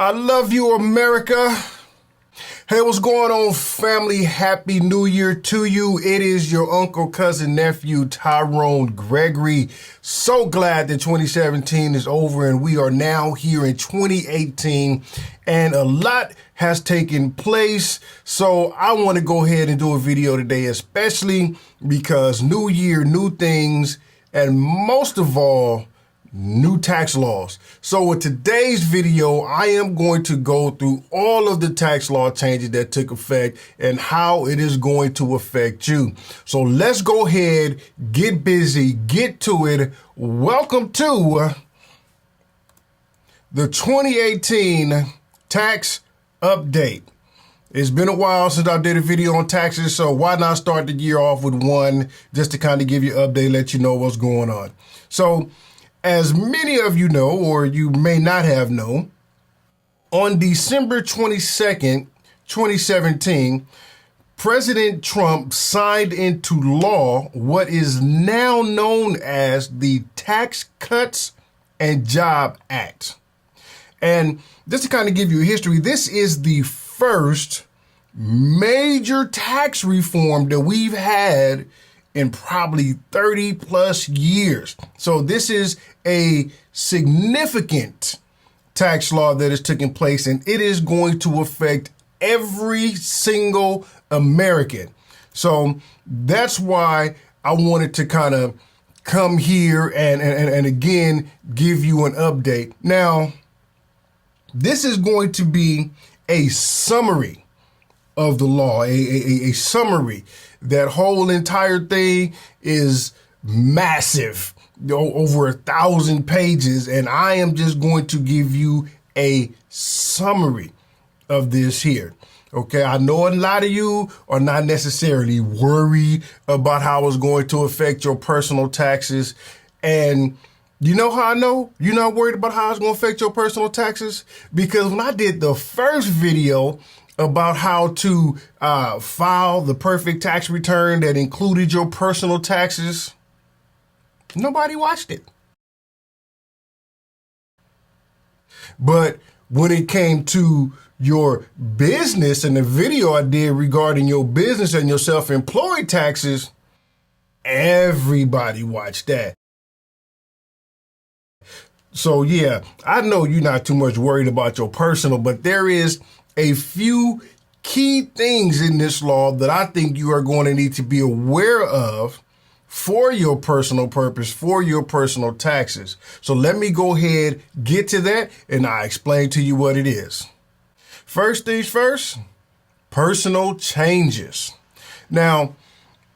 I love you, America. Hey, what's going on, family? Happy New Year to you. It is your uncle, cousin, nephew, Tyrone Gregory. So glad that 2017 is over and we are now here in 2018 and a lot has taken place. So I want to go ahead and do a video today, especially because new year, new things, and most of all, new tax laws. So in today's video, I am going to go through all of the tax law changes that took effect and how it is going to affect you. So let's go ahead, get busy, get to it. Welcome to the 2018 tax update. It's been a while since I did a video on taxes, so why not start the year off with one just to kind of give you an update, let you know what's going on. So as many of you know, or you may not have known, on December 22nd, 2017, President Trump signed into law what is now known as the Tax Cuts and Jobs Act. And just to kind of give you a history, this is the first major tax reform that we've had in probably 30 plus years. So this is a significant tax law that is taking place, and it is going to affect every single American. So that's why I wanted to kind of come here and again give you an update. Now, this is going to be a summary of the law, a summary. That whole entire thing is massive, over 1,000 pages, and I am just going to give you a summary of this here. Okay, I know a lot of you are not necessarily worried about how it's going to affect your personal taxes, and you know how I know you're not worried about how it's going to affect your personal taxes? Because when I did the first video about how to file the perfect tax return that included your personal taxes, nobody watched it. But when it came to your business and the video I did regarding your business and your self-employed taxes, everybody watched that. So yeah, I know you're not too much worried about your personal, but there is a few key things in this law that I think you are going to need to be aware of for your personal purpose, for your personal taxes. So let me go ahead, get to that, and I'll explain to you what it is. First things first, personal changes. Now,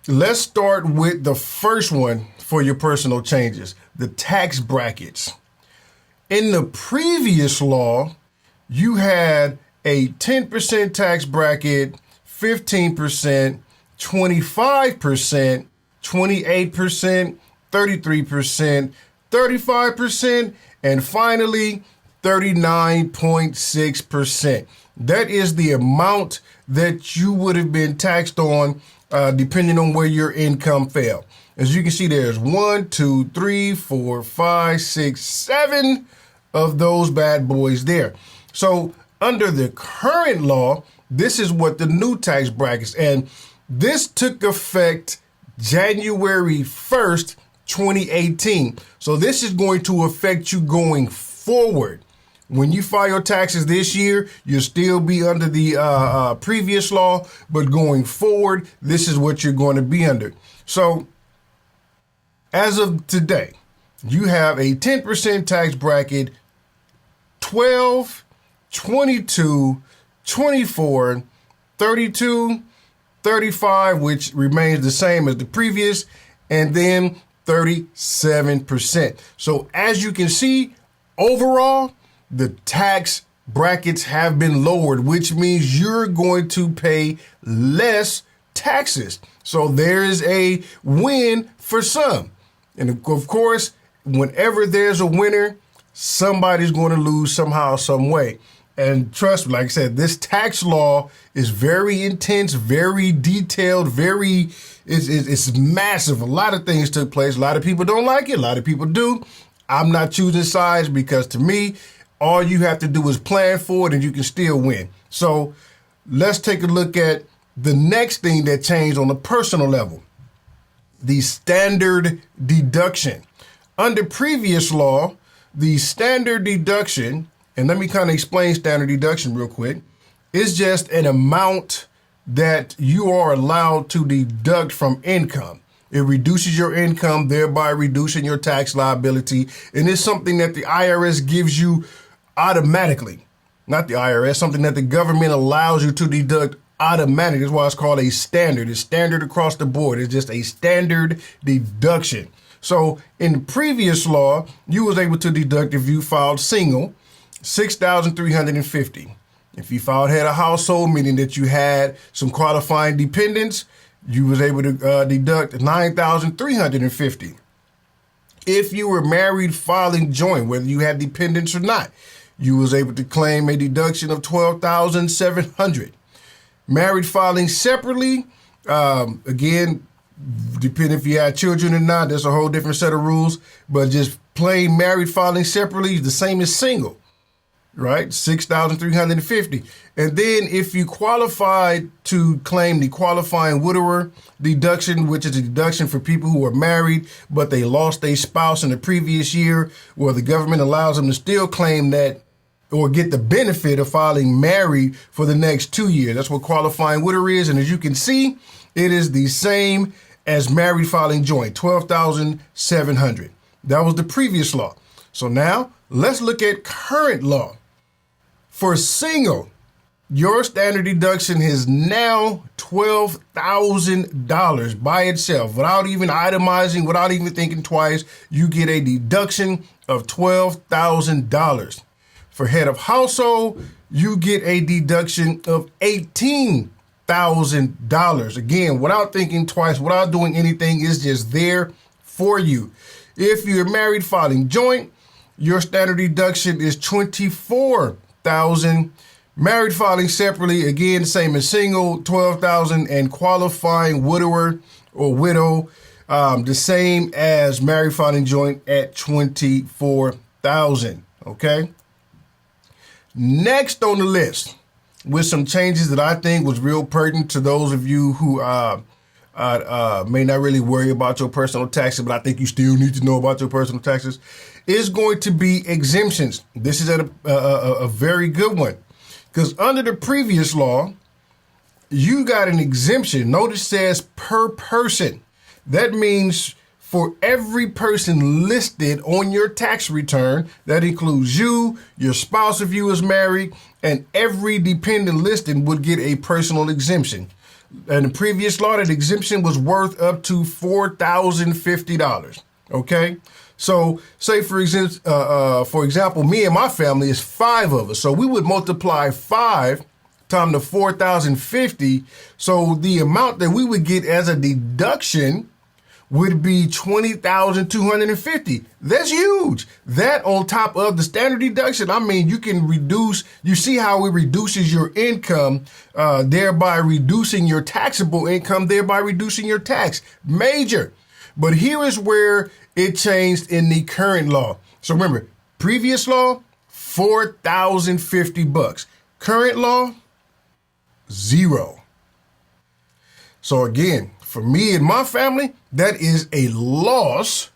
let's start with the first one for your personal changes, the tax brackets. In the previous law, you had a 10% tax bracket, 15%, 25%, 28%, 33%, 35%, and finally 39.6%. That is the amount that you would have been taxed on depending on where your income fell. As you can see, there's 1, 2, 3, 4, 5, 6, 7 of those bad boys there. So under the current law, this is what the new tax brackets, and this took effect January 1st, 2018. So this is going to affect you going forward. When you file your taxes this year, you'll still be under the previous law, but going forward, this is what you're going to be under. So as of today, you have a 10% tax bracket, 12, 22, 24, 32, 35, which remains the same as the previous, and then 37%. So as you can see, overall, the tax brackets have been lowered, which means you're going to pay less taxes. So there is a win for some. And of course, whenever there's a winner, somebody's going to lose somehow, some way. And trust me, like I said, this tax law is very intense, very detailed, it's massive. A lot of things took place. A lot of people don't like it. A lot of people do. I'm not choosing sides because to me, All you have to do is plan for it and you can still win. So let's take a look at the next thing that changed on a personal level. The standard deduction. Under previous law, the standard deduction, and let me kind of explain standard deduction real quick, is just an amount that you are allowed to deduct from income. It reduces your income, thereby reducing your tax liability. And it's something that the IRS gives you automatically. Not the IRS, something that the government allows you to deduct automatically. That's why it's called a standard. It's standard across the board. It's just a standard deduction. So in the previous law, you was able to deduct, if you filed single, $6,350. If you filed head of household, meaning that you had some qualifying dependents, you was able to deduct $9,350. If you were married filing joint, whether you had dependents or not, you was able to claim a deduction of $12,700. Married filing separately, again, depending if you had children or not, that's a whole different set of rules. But just plain married filing separately, the same as single. Right? $6,350. And then if you qualified to claim the qualifying widower deduction, which is a deduction for people who are married, but they lost a spouse in the previous year, where the government allows them to still claim that or get the benefit of filing married for the next 2 years. That's what qualifying widower is. And as you can see, it is the same as married filing joint, $12,700. That was the previous law. So now let's look at current law. For single, your standard deduction is now $12,000 by itself. Without even itemizing, without even thinking twice, you get a deduction of $12,000. For head of household, you get a deduction of $18,000. Again, without thinking twice, without doing anything, it's just there for you. If you're married filing joint, your standard deduction is $24,000. Married filing separately, again, same as single, $12,000, and qualifying widower or widow, the same as married filing joint at $24,000. Okay. Next on the list, with some changes that I think was real pertinent to those of you who may not really worry about your personal taxes, but I think you still need to know about your personal taxes, is going to be exemptions. This is a very good one, because under the previous law, you got an exemption. Notice it says per person. That means for every person listed on your tax return, that includes you, your spouse if you was married, and every dependent listed would get a personal exemption. And the previous law, that exemption was worth up to $4,050. Okay. So say for example, me and my family is 5 of us. So we would multiply 5 times the $4,050. So the amount that we would get as a deduction would be $20,250. That's huge. That on top of the standard deduction, I mean, you can reduce, you see how it reduces your income, thereby reducing your taxable income, thereby reducing your tax. Major. But here is where it changed in the current law. So remember, previous law, $4,050. Current law, 0. So again, for me and my family, that is a loss,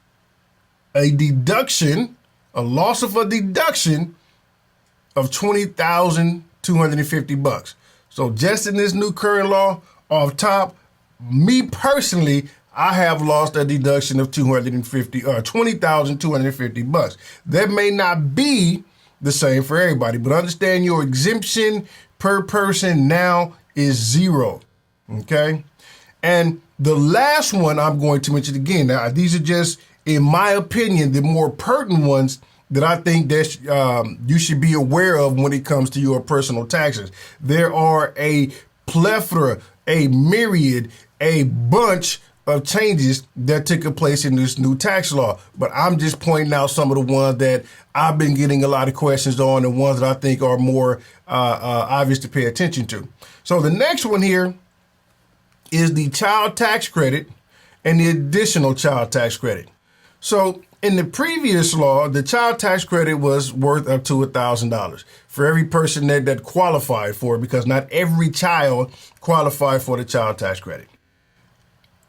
a deduction, a loss of a deduction of $20,250. So just in this new current law, off top, me personally, I have lost a deduction of $20,250. That may not be the same for everybody, but understand your exemption per person now is 0. Okay. And the last one I'm going to mention again, now these are just, in my opinion, the more pertinent ones that I think that you should be aware of when it comes to your personal taxes. There are a plethora, a myriad, a bunch of changes that took place in this new tax law. But I'm just pointing out some of the ones that I've been getting a lot of questions on, and ones that I think are more obvious to pay attention to. So the next one here is the child tax credit and the additional child tax credit. So In the previous law, the child tax credit was worth up to $1,000 for every person that qualified for it, because not every child qualified for the child tax credit.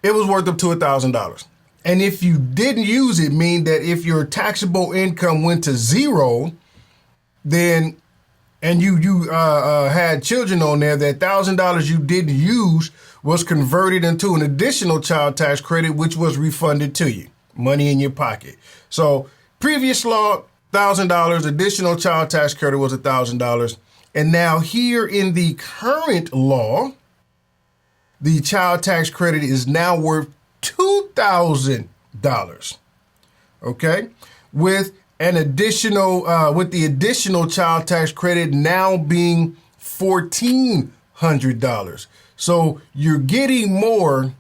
It was worth up to $1,000. And if you didn't use it, mean that if your taxable income went to zero, then and you had children on there, that $1,000 you didn't use was converted into an additional child tax credit, which was refunded to you, money in your pocket. So previous law, $1,000, additional child tax credit was $1,000. And now here in the current law, the child tax credit is now worth $2,000. Okay, with the additional child tax credit now being $1,400. So you're getting more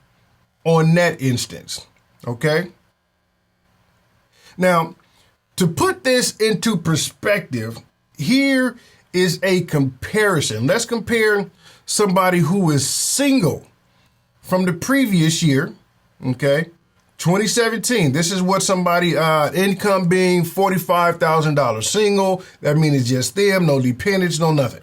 on that instance. Okay. Now, to put this into perspective, here is a comparison. Let's compare somebody who is single from the previous year. Okay. 2017, this is what somebody, income being $45,000 single. That means it's just them, no dependents, no nothing.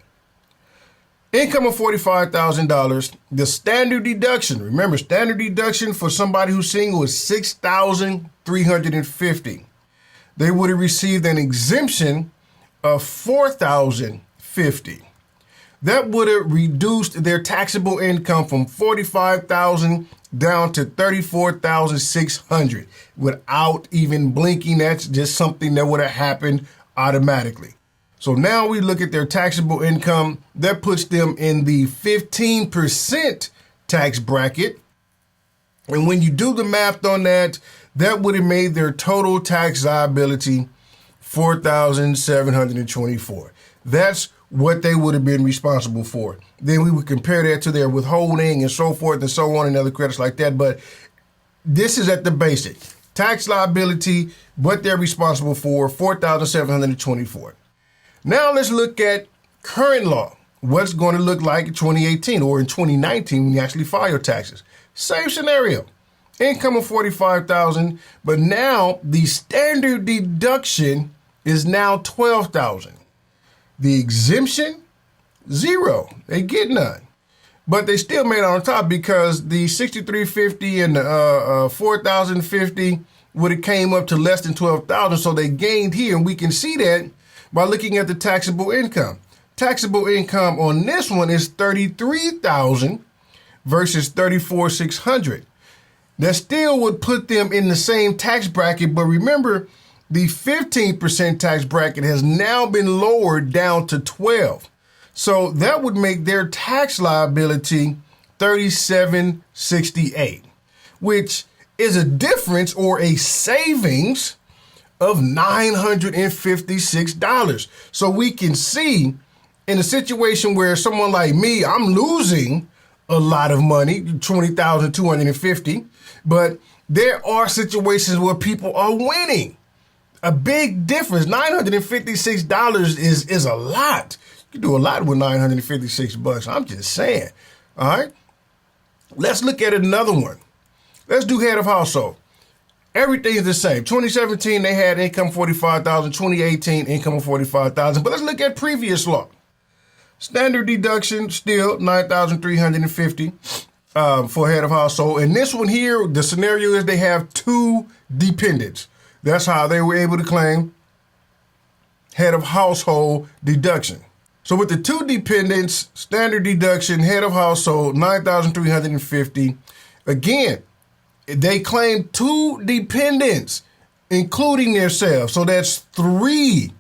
Income of $45,000. The standard deduction, remember, standard deduction for somebody who's single is $6,350. They would have received an exemption of $4,050. That would have reduced their taxable income from $45,000 down to $34,600 without even blinking. That's just something that would have happened automatically. So now we look at their taxable income. That puts them in the 15% tax bracket. And when you do the math on that, that would have made their total tax liability $4,724. That's what they would have been responsible for. Then we would compare that to their withholding and so forth and so on and other credits like that. But this is at the basic. Tax liability, what they're responsible for, $4,724. Now let's look at current law. What's going to look like in 2018 or in 2019 when you actually file your taxes. Same scenario. Income of $45,000, but now the standard deduction is now $12,000. The exemption, zero. They get none. But they still made it on top because the $6,350 and the $4,050 would have came up to less than $12,000. So they gained here. And we can see that by looking at the taxable income. Taxable income on this one is $33,000 versus $34,600. That still would put them in the same tax bracket. But remember, the 15% tax bracket has now been lowered down to 12. So that would make their tax liability $3,768, which is a difference or a savings of $956. So we can see in a situation where someone like me, I'm losing a lot of money, $20,250, but there are situations where people are winning. A big difference. $956 is a lot. You can do a lot with $956. I'm just saying. All right. Let's look at another one. Let's do head of household. Everything is the same. 2017, they had income $45,000. 2018, income of $45,000. But let's look at previous law. Standard deduction still $9,350 for head of household. And this one here, the scenario is they have two dependents. That's how they were able to claim head of household deduction. So with the two dependents, standard deduction, head of household, $9,350. Again, they claim two dependents, including themselves. So that's 3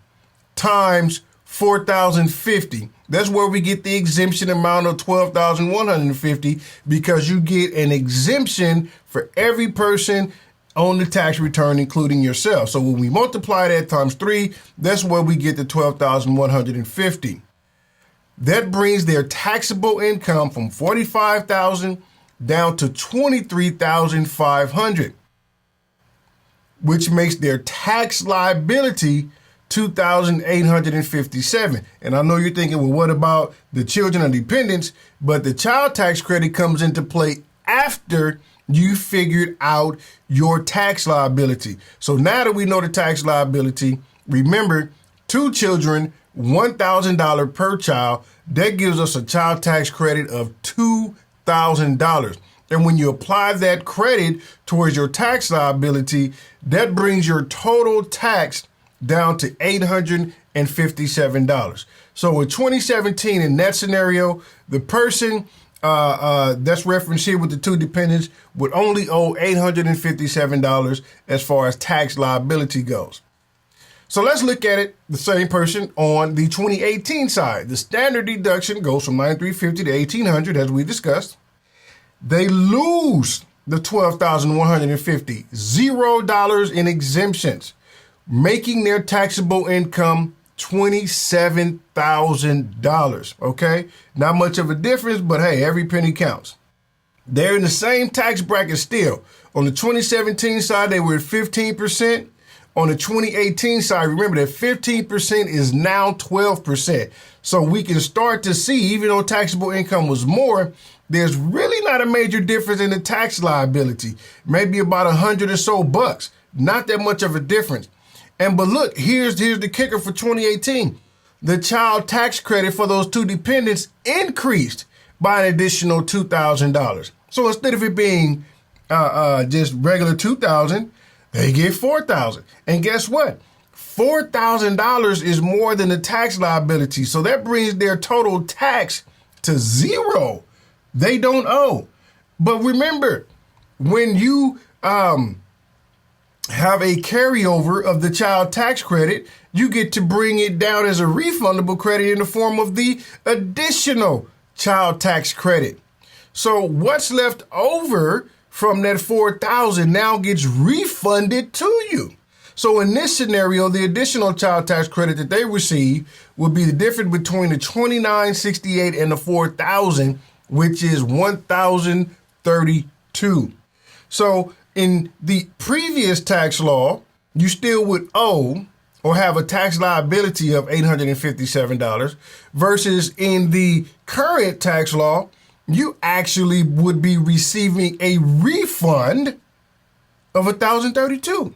times $4,050. That's where we get the exemption amount of $12,150, because you get an exemption for every person on the tax return, including yourself. So when we multiply that times 3, that's where we get the $12,150. That brings their taxable income from $45,000 down to $23,500, which makes their tax liability $2,857. And I know you're thinking, well, what about the children and dependents? But the child tax credit comes into play after you figured out your tax liability. So now that we know the tax liability, remember, 2 children, $1,000 per child, that gives us a child tax credit of $2,000. And when you apply that credit towards your tax liability, that brings your total tax down to $857. So in 2017, in that scenario, the person that's referenced here with the 2 dependents would only owe $857 as far as tax liability goes. So let's look at it, the same person on the 2018 side. The standard deduction goes from $9,350 to $1,800, as we discussed. They lose the $12,150, $0 in exemptions, making their taxable income $27,000, okay? Not much of a difference, but hey, every penny counts. They're in the same tax bracket still. On the 2017 side, they were at 15%. On the 2018 side, remember that 15% is now 12%. So we can start to see, even though taxable income was more, there's really not a major difference in the tax liability. Maybe about $100 or so bucks. Not that much of a difference. But look, here's the kicker for 2018. The child tax credit for those 2 dependents increased by an additional $2,000. So instead of it being just regular $2,000, they get $4,000. And guess what? $4,000 is more than the tax liability. So that brings their total tax to 0. They don't owe. But remember, when you have a carryover of the child tax credit, you get to bring it down as a refundable credit in the form of the additional child tax credit. So what's left over from that $4,000 now gets refunded to you. So in this scenario, the additional child tax credit that they receive will be the difference between the $2,968 and the $4,000, which is $1,032. So in the previous tax law, you still would owe or have a tax liability of $857 versus in the current tax law, you actually would be receiving a refund of $1,032.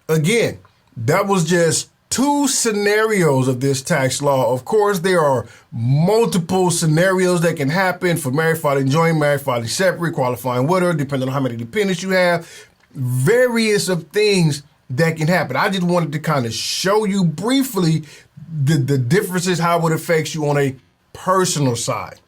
Again, that was just 2 scenarios of this tax law. Of course, there are multiple scenarios that can happen for married filing joint, married filing separate, qualifying widow, depending on how many dependents you have, various of things that can happen. I just wanted to kind of show you briefly the differences, how it affects you on a personal side.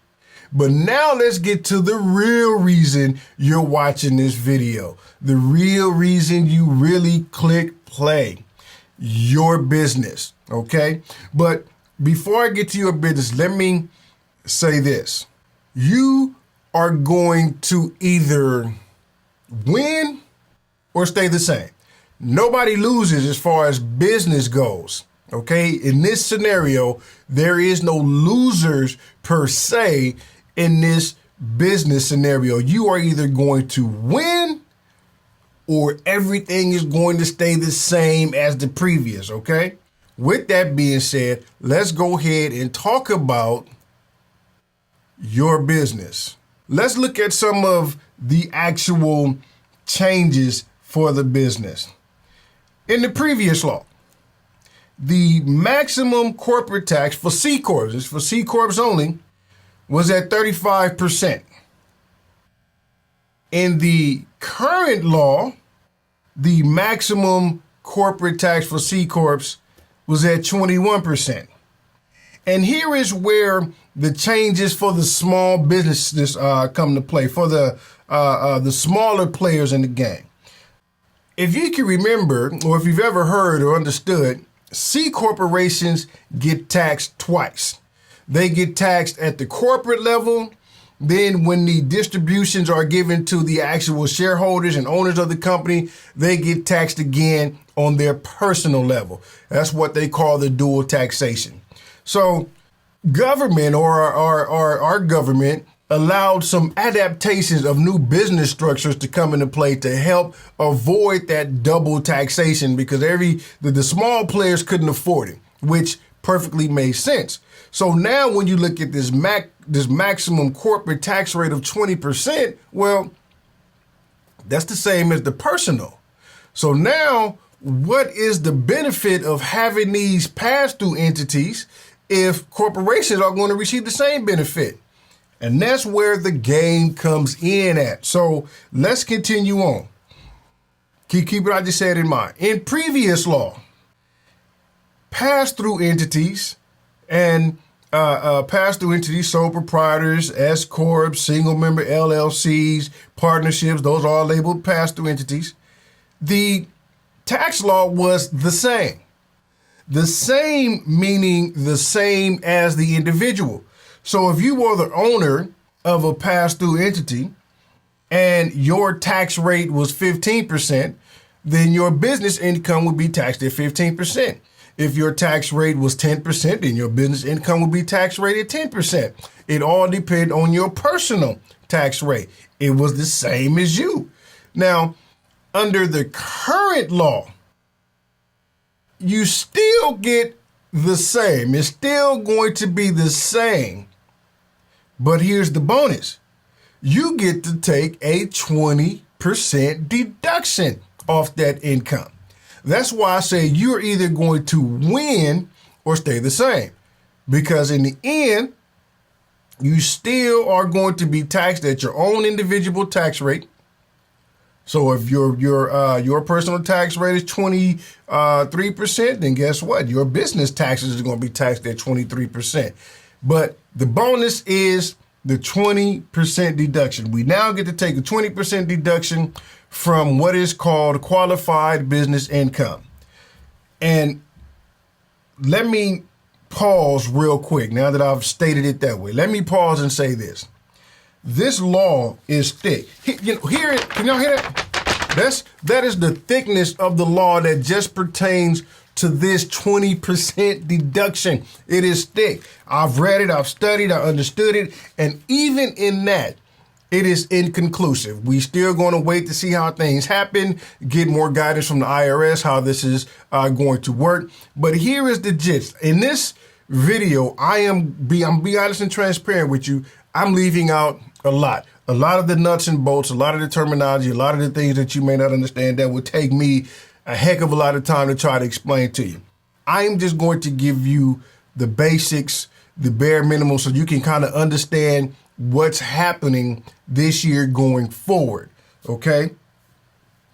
But now let's get to the real reason you're watching this video. The real reason you really click play. Your business, okay? But before I get to your business, let me say this. You are going to either win or stay the same. Nobody loses as far as business goes, okay? In this scenario, there is no losers per se in this business scenario. You are either going to win or everything is going to stay the same as the previous, okay? With that being said, let's go ahead and talk about your business. Let's look at some of the actual changes for the business. In the previous law, the maximum corporate tax for C Corps, it's for C Corps only, was at 35%. In the current law, the maximum corporate tax for C Corps was at 21%. And here is where the changes for the small businesses come to play, for the smaller players in the game. If you can remember, or if you've ever heard or understood, C corporations get taxed twice. They get taxed at the corporate level. Then when the distributions are given to the actual shareholders and owners of the company, they get taxed again on their personal level. That's what they call the dual taxation. So government or our government allowed some adaptations of new business structures to come into play to help avoid that double taxation, because the small players couldn't afford it, which perfectly made sense. So now when you look at this maximum corporate tax rate of 20%, well, That's the same as the personal. So now, what is the benefit of having these pass-through entities if corporations are going to receive the same benefit? And that's where the game comes in at. So let's continue on. Keep what I just said in mind. In previous law, pass-through entities and pass-through entities, sole proprietors, S corps, single member LLCs, partnerships, those are all labeled pass-through entities. The tax law was the same. The same meaning the same as the individual. So if you were the owner of a pass-through entity and your tax rate was 15%, then your business income would be taxed at 15%. If your tax rate was 10%, then your business income would be tax rated 10%. It all depends on your personal tax rate. It was the same as you. Now, under the current law, you still get the same. It's still going to be the same. But here's the bonus. You get to take a 20% deduction off that income. That's why I say you're either going to win or stay the same. Because in the end, you still are going to be taxed at your own individual tax rate. So if your personal tax rate is 23%, then guess what? Your business taxes are going to be taxed at 23%. But the bonus is the 20% deduction. We now get to take a 20% deduction from what is called qualified business income. And let me pause real quick now that I've stated it that way. Let me pause and say this. This law is thick. Can y'all hear that? That is the thickness of the law that just pertains to this 20% deduction. It is thick. I've read it, I've studied, I understood it, and even in that, it is inconclusive. We still going to wait to see how things happen, get more guidance from the IRS, how this is going to work. But here is the gist. In this video, I'm be honest and transparent with you. I'm leaving out a lot of the nuts and bolts, a lot of the terminology, a lot of the things that you may not understand that would take me a heck of a lot of time to try to explain to you. I'm just going to give you the basics, the bare minimum, so you can kind of understand what's happening this year going forward, okay?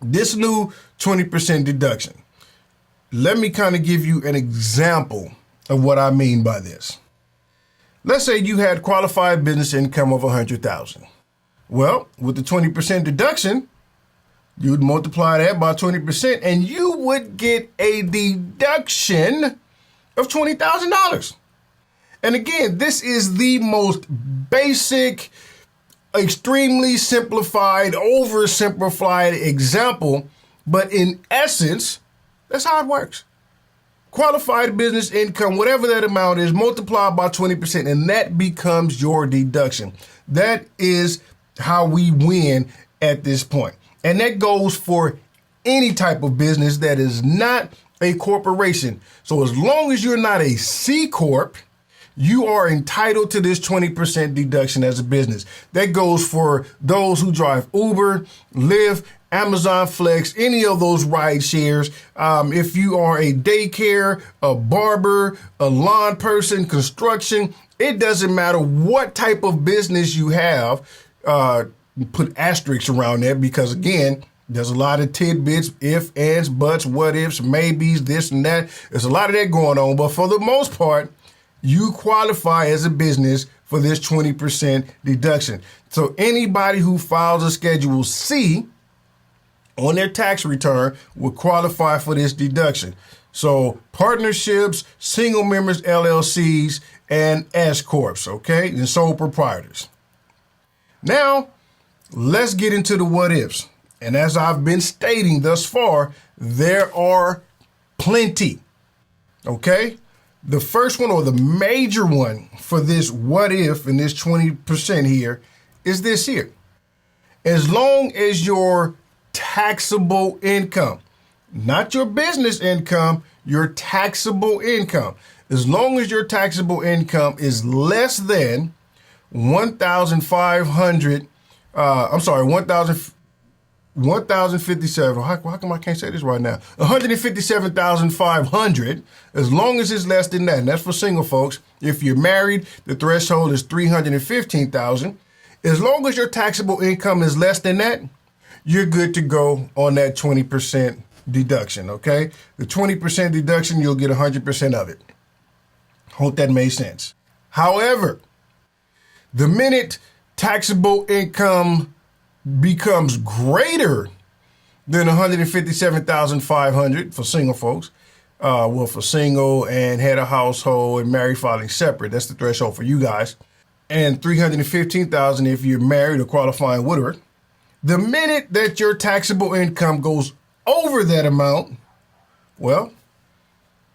This new 20% deduction. Let me kind of give you an example of what I mean by this. Let's say you had qualified business income of $100,000. Well, with the 20% deduction, you would multiply that by 20% and you would get a deduction of $20,000. And again, this is the most basic, extremely simplified, oversimplified example, but in essence, that's how it works. Qualified business income, whatever that amount is, multiplied by 20%, and that becomes your deduction. That is how we win at this point. And that goes for any type of business that is not a corporation. So as long as you're not a C Corp, you are entitled to this 20% deduction as a business. That goes for those who drive Uber, Lyft, Amazon Flex, any of those ride shares. If you are a daycare, a barber, a lawn person, construction, it doesn't matter what type of business you have. Put asterisks around that because, again, there's a lot of tidbits, if, ands, buts, what ifs, maybes, this and that. There's a lot of that going on. But for the most part, you qualify as a business for this 20% deduction. So anybody who files a Schedule C on their tax return will qualify for this deduction. So partnerships, single members, LLCs, and S corps, okay, and sole proprietors. Now, let's get into the what ifs. And as I've been stating thus far, there are plenty, okay? The first one, or the major one for this what if and this 20% here, is this here. As long as your taxable income, not your business income, your taxable income, as long as your taxable income is less than 1,500, 1,057. How come I can't say this right now? 157,500. As long as it's less than that, and that's for single folks. If you're married, the threshold is 315,000. As long as your taxable income is less than that, you're good to go on that 20% deduction. Okay, the 20% deduction, you'll get 100% of it. Hope that made sense. However, the minute taxable income becomes greater than 157,500 for single folks, for single and head of household and married filing separate, that's the threshold for you guys, and 315,000 if you're married or qualifying widower. The minute that your taxable income goes over that amount, well,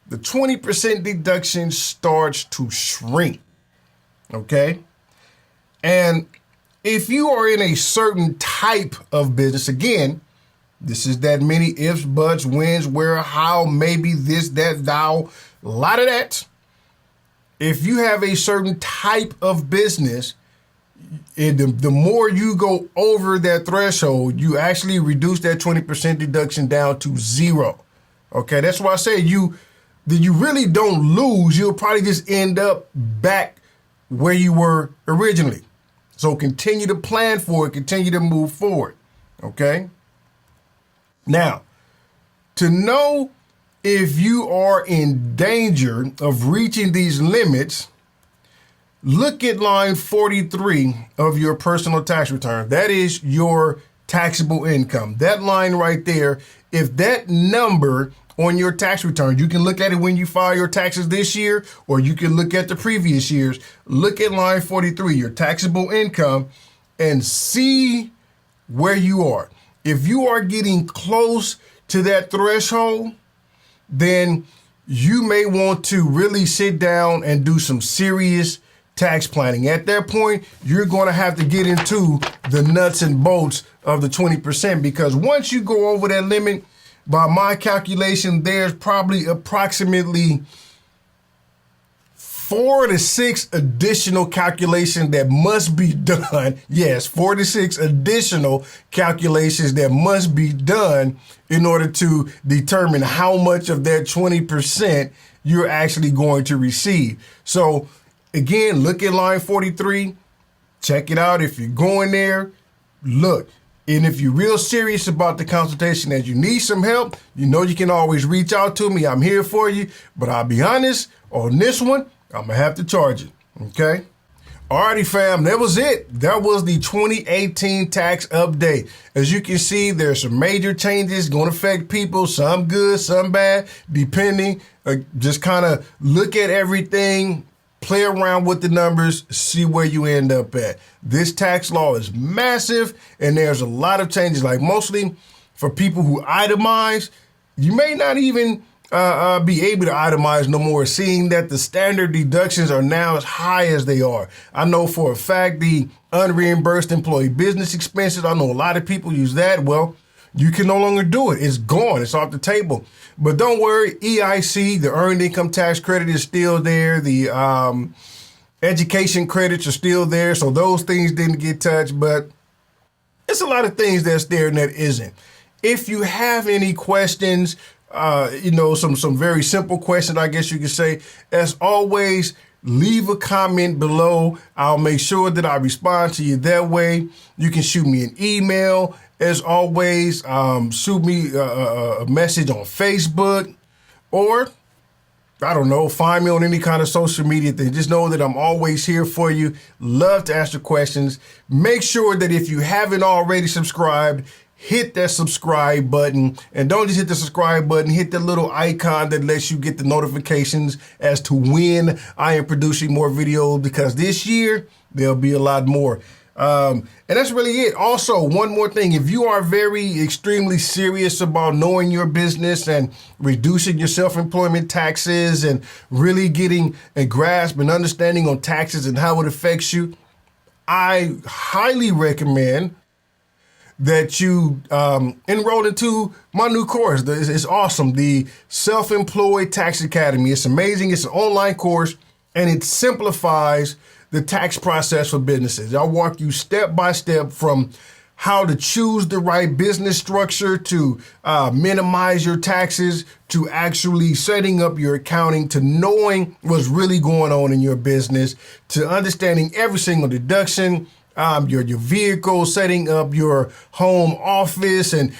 the 20% deduction starts to shrink. Okay? And if you are in a certain type of business, again, this is that many ifs, buts, whens, where, how, maybe, this, that, thou, a lot of that. If you have a certain type of business, the more you go over that threshold, you actually reduce that 20% deduction down to zero. Okay, that's why I say you really don't lose. You'll probably just end up back where you were originally. So continue to plan for it, continue to move forward, okay? Now, to know if you are in danger of reaching these limits, look at line 43 of your personal tax return. That is your taxable income. That line right there, if that number on your tax return, you can look at it when you file your taxes this year, or you can look at the previous years. Look at line 43, your taxable income, and see where you are. If you are getting close to that threshold, then you may want to really sit down and do some serious tax planning. At that point, you're going to have to get into the nuts and bolts of the 20%, because once you go over that limit, by my calculation, there's probably approximately 4 to 6 additional calculations that must be done. Yes, 4 to 6 additional calculations that must be done in order to determine how much of that 20% you're actually going to receive. So again, look at line 43, check it out. If you're going there, look. And if you're real serious about the consultation and you need some help, you know you can always reach out to me. I'm here for you. But I'll be honest, on this one, I'm going to have to charge you. Okay? Alrighty, fam. That was it. That was the 2018 tax update. As you can see, there's some major changes going to affect people. Some good, some bad, depending. Just kind of look at everything. Play around with the numbers, see where you end up at. This tax law is massive, and there's a lot of changes. Like mostly for people who itemize, you may not even be able to itemize no more, seeing that the standard deductions are now as high as they are. I know for a fact the unreimbursed employee business expenses, I know a lot of people use that. Well, you can no longer do it. It's gone. It's off the table. But don't worry, EIC, the Earned Income Tax Credit, is still there. The education credits are still there. So those things didn't get touched. But it's a lot of things that's there and that isn't. If you have any questions, some very simple questions, I guess you could say, as always, leave a comment below. I'll make sure that I respond to you that way. You can shoot me an email. As always, shoot me a message on Facebook, or, I don't know, find me on any kind of social media thing. Just know that I'm always here for you. Love to answer questions. Make sure that if you haven't already subscribed, hit that subscribe button. And don't just hit the subscribe button, hit the little icon that lets you get the notifications as to when I am producing more videos, because this year there'll be a lot more. And that's really it. Also, one more thing. If you are extremely serious about knowing your business and reducing your self-employment taxes and really getting a grasp and understanding on taxes and how it affects you, I highly recommend that you enroll into my new course. It's awesome. The Self-Employed Tax Academy. It's amazing. It's an online course, and it simplifies the tax process for businesses. I'll walk you step by step from how to choose the right business structure to minimize your taxes, to actually setting up your accounting, to knowing what's really going on in your business, to understanding every single deduction, your vehicle, setting up your home office and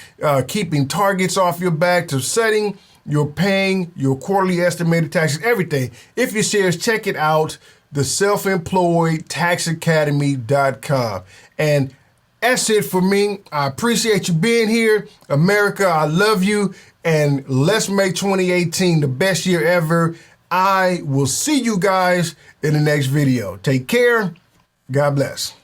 keeping targets off your back, to setting your paying your quarterly estimated taxes, everything. If you're serious, check it out, the self-employedtaxacademy.com. And that's it for me. I appreciate you being here. America, I love you. And let's make 2018 the best year ever. I will see you guys in the next video. Take care. God bless.